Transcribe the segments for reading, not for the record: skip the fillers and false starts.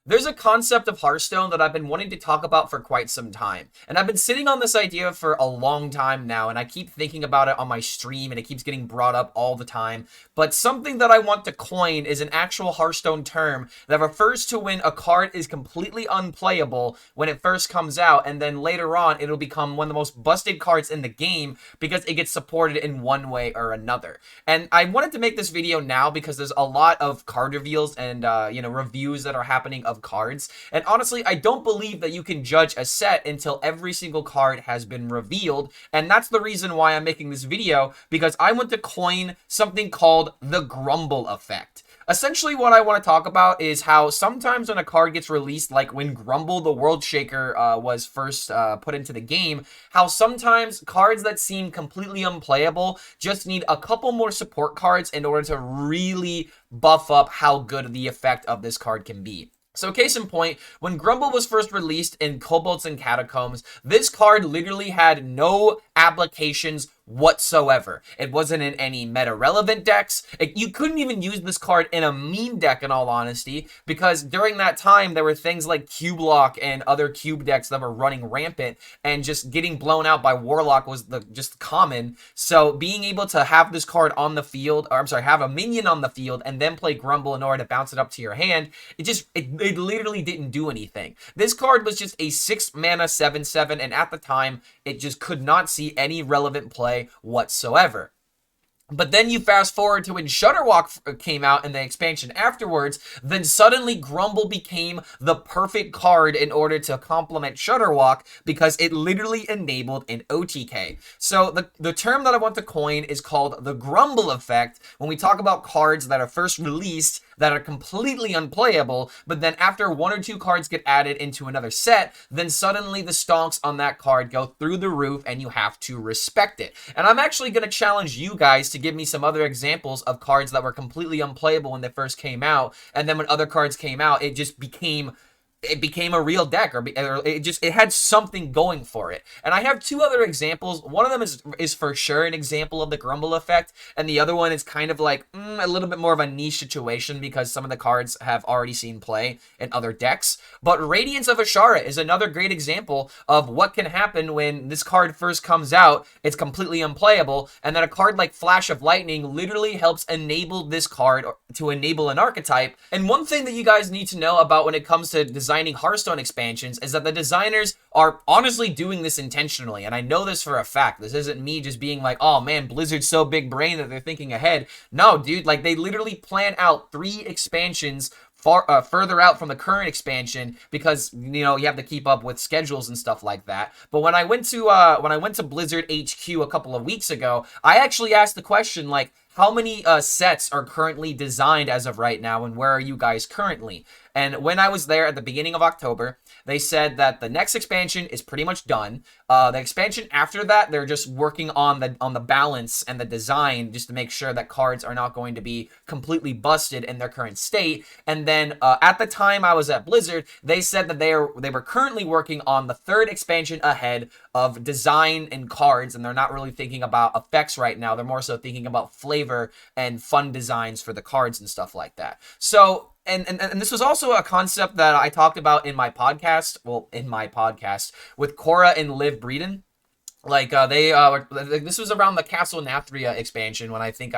There's a concept of Hearthstone that I've been wanting to talk about for quite some time. And I've been sitting on this idea for a long time now, and I keep thinking about it on my stream, and it keeps getting brought up all the time. But something that I want to coin is an actual Hearthstone term that refers to when a card is completely unplayable when it first comes out, and then later on it'll become one of the most busted cards in the game because it gets supported in one way or another. And I wanted to make this video now because there's a lot of card reveals and reviews that are happening of cards, and honestly I don't believe that you can judge a set until every single card has been revealed, and that's the reason why I'm making this video, because I want to coin something called the Grumble effect. Essentially, what I want to talk about is how sometimes when a card gets released, like when Grumble the World Shaker was first put into the game, how sometimes cards that seem completely unplayable just need a couple more support cards in order to really buff up how good the effect of this card can be. So case in point, when Grumble was first released in Kobolds and Catacombs, this card literally had no applications whatsoever. It wasn't in any meta-relevant decks. You couldn't even use this card in a meme deck, in all honesty, because during that time, there were things like Cube Lock and other cube decks that were running rampant, and just getting blown out by Warlock was just common. So being able to have this card on the field, or I'm sorry, have a minion on the field, and then play Grumble in order to bounce it up to your hand, it literally didn't do anything. This card was just a 6-mana 7/7, and at the time, it just could not see any relevant play whatsoever. But then you fast forward to when Shudderwock came out in the expansion afterwards, then suddenly Grumble became the perfect card in order to complement Shudderwock because it literally enabled an OTK. So the term that I want to coin is called the Grumble effect when we talk about cards that are first released that are completely unplayable, but then after one or two cards get added into another set, then suddenly the stonks on that card go through the roof and you have to respect it. And I'm actually going to challenge you guys to give me some other examples of cards that were completely unplayable when they first came out, and then when other cards came out, it became a real deck, or it had something going for it. And I have two other examples. One of them is for sure an example of the Grumble effect, and the other one is kind of like a little bit more of a niche situation because some of the cards have already seen play in other decks. But Radiance of Ashara is another great example of what can happen when this card first comes out. It's completely unplayable, and then a card like Flash of Lightning literally helps enable this card to enable an archetype. And one thing that you guys need to know about when it comes to designing Hearthstone expansions is that the designers are honestly doing this intentionally, and I know this for a fact. This isn't me just being like, oh man, Blizzard's so big brain that they're thinking ahead. No, dude, like they literally plan out 3 expansions further out from the current expansion because you have to keep up with schedules and stuff like that. But when I went to Blizzard HQ a couple of weeks ago, I actually asked the question like, how many sets are currently designed as of right now, and where are you guys currently? And when I was there at the beginning of October, they said that the next expansion is pretty much done. The expansion after that, they're just working on the balance and the design just to make sure that cards are not going to be completely busted in their current state. And then at the time I was at Blizzard, they said that they were currently working on the 3rd expansion ahead of design and cards, and they're not really thinking about effects right now. They're more so thinking about flavor and fun designs for the cards and stuff like that. So And this was also a concept that I talked about in my podcast, with Cora and Liv Breeden. Like, this was around the Castle Nathria expansion when I think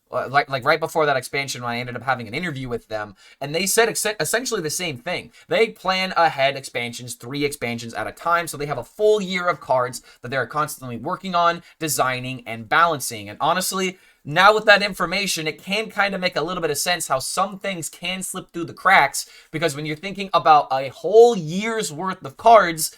like right before that expansion when I ended up having an interview with them, and they said essentially the same thing. They plan ahead expansions, 3 expansions at a time, so they have a full year of cards that they're constantly working on, designing, and balancing. And honestly, now with that information, it can kind of make a little bit of sense how some things can slip through the cracks, because when you're thinking about a whole year's worth of cards,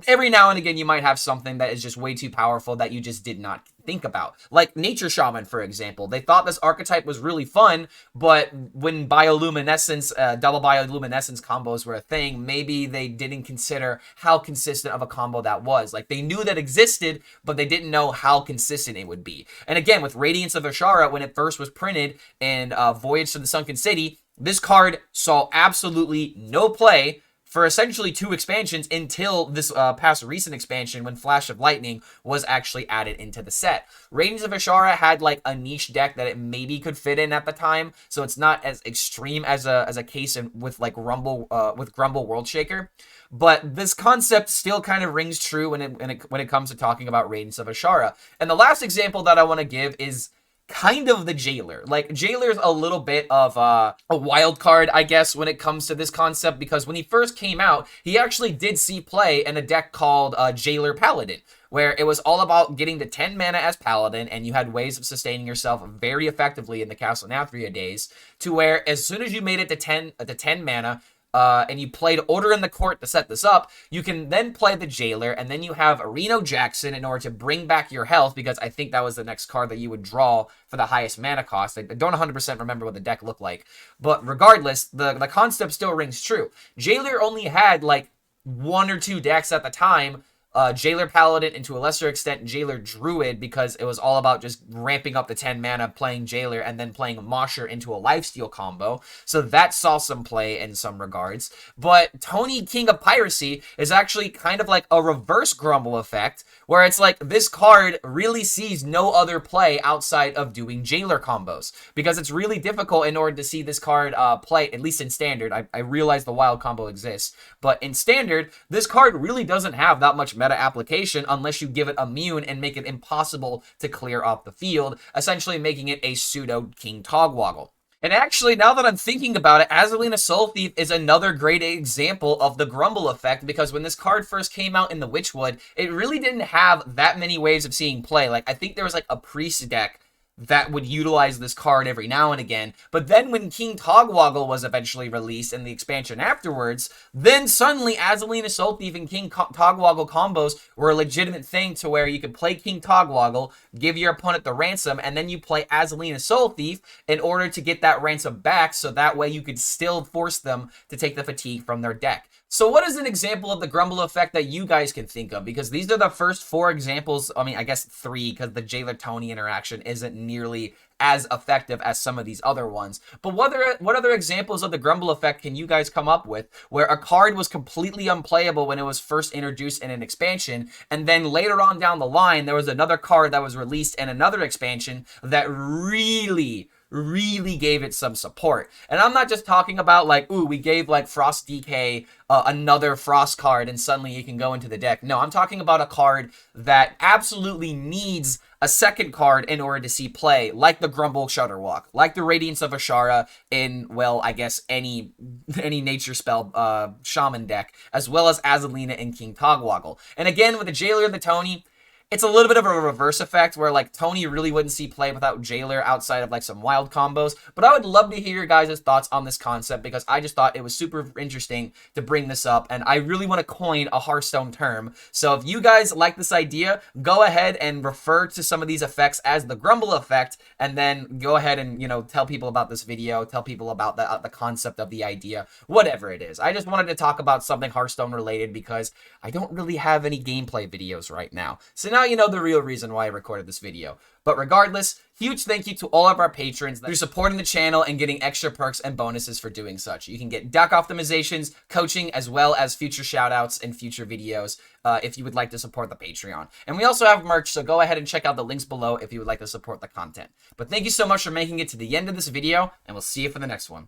every now and again you might have something that is just way too powerful that you just did not think about. Like Nature Shaman, for example. They thought this archetype was really fun, but when bioluminescence, double bioluminescence combos were a thing, maybe they didn't consider how consistent of a combo that was. Like they knew that existed, but they didn't know how consistent it would be. And again, with Radiance of Ashara, when it first was printed in Voyage to the Sunken City, this card saw absolutely no play for essentially 2 expansions until this past recent expansion when Flash of Lightning was actually added into the set. Radiance of Ashara had like a niche deck that it maybe could fit in at the time, so it's not as extreme as a case with like Grumble World Shaker. But this concept still kind of rings true when it comes to talking about Radiance of Ashara. And the last example that I want to give is kind of the Jailer. Like, Jailer's a little bit of a wild card, I guess, when it comes to this concept, because when he first came out, he actually did see play in a deck called Jailer Paladin, where it was all about getting to 10 mana as Paladin, and you had ways of sustaining yourself very effectively in the Castle Nathria days, to where as soon as you made it to 10 mana, and you played Order in the Court to set this up, you can then play the Jailer, and then you have Reno Jackson in order to bring back your health, because I think that was the next card that you would draw for the highest mana cost. I don't 100% remember what the deck looked like, but regardless, the concept still rings true. Jailer only had like 1 or 2 decks at the time, Jailer Paladin, and to a lesser extent Jailer Druid, because it was all about just ramping up the 10 mana, playing Jailer, and then playing Mosher into a lifesteal combo. So that saw some play in some regards. But Tony, King of Piracy, is actually kind of like a reverse Grumble effect, where it's like this card really sees no other play outside of doing Jailer combos, because it's really difficult in order to see this card play, at least in Standard. I realize the wild combo exists, but in Standard, this card really doesn't have that much meta application unless you give it immune and make it impossible to clear off the field, essentially making it a pseudo King Togwaggle. And actually, now that I'm thinking about it, Azalina Soul Thief is another great example of the Grumble effect, because when this card first came out in the Witchwood, it really didn't have that many ways of seeing play. Like, I think there was like a priest deck that would utilize this card every now and again. But then when King Togwaggle was eventually released and the expansion afterwards, then suddenly Azalina Soul Thief and King Togwaggle combos were a legitimate thing, to where you could play King Togwaggle, give your opponent the ransom, and then you play Azalina Soul Thief in order to get that ransom back, so that way you could still force them to take the fatigue from their deck. So what is an example of the Grumble effect that you guys can think of? Because these are the first 4 examples. I mean, I guess 3, because the Jailer-Tony interaction isn't nearly as effective as some of these other ones. But what other examples of the Grumble effect can you guys come up with, where a card was completely unplayable when it was first introduced in an expansion, and then later on down the line, there was another card that was released in another expansion that really gave it some support? And I'm not just talking about like, ooh, we gave like Frost DK another Frost card and suddenly it can go into the deck. No, I'm talking about a card that absolutely needs a second card in order to see play, like the Grumble Shudderwalk, like the Radiance of Ashara in, well, I guess any nature spell shaman deck, as well as Azalina and King Togwaggle. And again, with the Jailer and the Tony, it's a little bit of a reverse effect, where like Tony really wouldn't see play without Jailer outside of like some wild combos. But I would love to hear your guys' thoughts on this concept, because I just thought it was super interesting to bring this up, and I really want to coin a Hearthstone term. So if you guys like this idea, go ahead and refer to some of these effects as the Grumble effect, and then go ahead and, you know, tell people about this video, tell people about the concept of the idea, whatever it is. I just wanted to talk about something Hearthstone related, because I don't really have any gameplay videos right now. So now you know the real reason why I recorded this video. But regardless, huge thank you to all of our patrons through supporting the channel and getting extra perks and bonuses for doing such. You can get deck optimizations, coaching, as well as future shoutouts in future videos if you would like to support the Patreon. And we also have merch, so go ahead and check out the links below if you would like to support the content. But thank you so much for making it to the end of this video, and we'll see you for the next one.